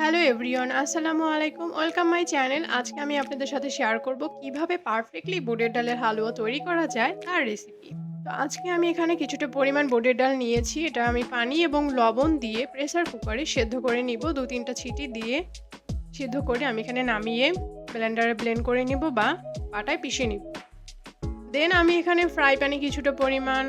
Hello everyone, আসসালামু আলাইকুম। Welcome my channel. আজকে আমি আপনাদের সাথে শেয়ার করব কিভাবে পারফেক্টলি বুটের ডালের হালুয়া তৈরি করা যায় তার রেসিপি। তো আজকে আমি এখানে কিছুটা পরিমাণ বুটের ডাল নিয়েছি। এটা আমি পানি এবং লবণ দিয়ে প্রেসার কুকারে সেদ্ধ করে নিব। ২-৩টা সিটি দিয়ে সিদ্ধ করে আমি এখানে নামিয়ে ব্লেন্ডারে ব্লেন্ড করে নিব বা পাটায় পিষে নিব। দেন আমি এখানে ফ্রাই প্যানে কিছুটা পরিমাণ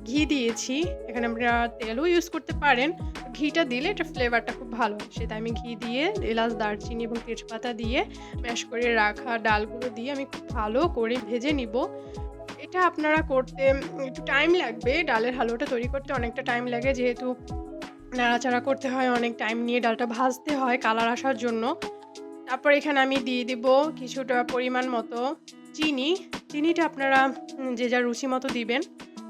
ঘি দিয়েছি। এখানে আপনারা তেলও ইউজ করতে পারেন। ঘিটা দিলে এটার ফ্লেভারটা খুব ভালো আসে। তাই আমি ঘি দিয়ে এলাচ, দারচিনি এবং তেজপাতা দিয়ে ম্যাশ করে রাখা ডালগুলো দিয়ে আমি খুব ভালো করে ভেজে নিব। এটা আপনারা করতে একটু টাইম লাগবে। ডালের হালুয়াটা তৈরি করতে অনেকটা টাইম লাগে, যেহেতু নাড়াচাড়া করতে হয়, অনেক টাইম নিয়ে ডালটা ভাজতে হয় কালার আসার জন্য। তারপর এখানে আমি দিয়ে দিব কিছুটা পরিমাণ মতো চিনি। চিনিটা আপনারা যে যার রুচি মতো দিবেন।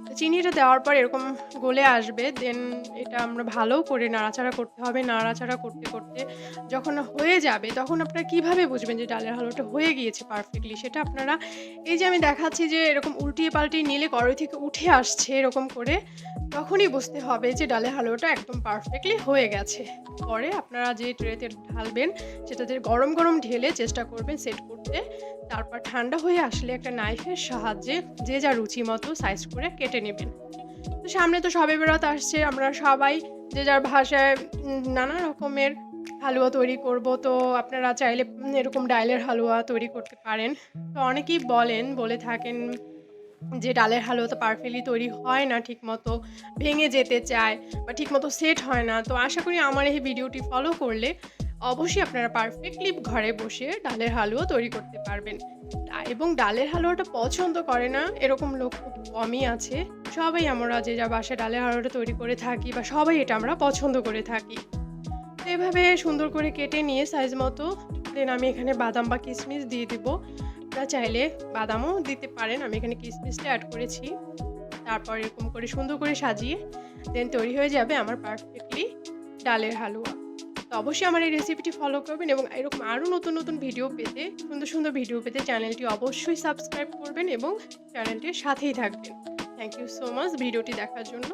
তো চিনিটা দেওয়ার পর এরকম গলে আসবে। দেন এটা আমরা ভালো করে নাড়াচাড়া করতে হবে। নাড়াচাড়া করতে, করতে যখন হয়ে যাবে তখন আপনারা কিভাবে বুঝবেন যে ডালের হালুয়াটা হয়ে গিয়েছে পারফেক্টলি? সেটা আপনারা এই যে আমি দেখাচ্ছি যে এরকম উল্টিয়ে পাল্টিয়ে নিলে কড়াই থেকে উঠে আসছে এরকম করে, তখনই বুঝতে হবে যে ডালের হালুয়াটা একদম পারফেক্টলি হয়ে গেছে। পরে আপনারা যে ট্রেতে ঢালবেন সেটাতে গরম, গরম ঢেলে চেষ্টা করবেন সেট করতে। তারপর ঠান্ডা হয়ে আসলে একটা নাইফের সাহায্যে যে যার রুচি মতো সাইজ করে কেটে নেবেন। তো সামনে তো শবে বরাত আসছে। আমরা সবাই যে যার ভাষায় নানা রকমের হালুয়া তৈরি করব। তো আপনারা চাইলে এরকম ডালের হালুয়া তৈরি করতে পারেন। তো অনেকেই বলে থাকেন যে ডালের হালুয়া তো পারফেক্টলি তৈরি হয় না ঠিকমতো, ভেঙে যেতে চায় বা ঠিকমতো সেট হয় না। তো আশা করি আমার এই ভিডিওটি ফলো করলে অবশ্যই আপনারা পারফেক্টলি ঘরে বসে ডালের হালুয়া তৈরি করতে পারবেন। এবং ডালের হালুয়াটা পছন্দ করে না এরকম লোক খুব কমই আছে। সবাই আমরা যে যার বাসায় ডালের হালুয়াটা তৈরি করে থাকি বা সবাই এটা আমরা পছন্দ করে থাকি। তো এভাবে সুন্দর করে কেটে নিয়ে সাইজ মতো দেন আমি এখানে বাদাম বা কিশমিশ দিয়ে দিব। আপনারা চাইলে বাদামও দিতে পারেন। আমি এখানে কিশমিশটা এড করেছি। তারপর এরকম করে সুন্দর করে সাজিয়ে দেন তৈরি হয়ে যাবে আমার পারফেক্টলি ডালের হালুয়া। তো অবশ্যই আমার এই রেসিপিটি ফলো করবেন এবং এরকম আরও নতুন, নতুন ভিডিও পেতে, সুন্দর, সুন্দর ভিডিও পেতে চ্যানেলটি অবশ্যই সাবস্ক্রাইব করবেন এবং চ্যানেলটির সাথেই থাকবেন। থ্যাংক ইউ সো মাচ ভিডিওটি দেখার জন্য।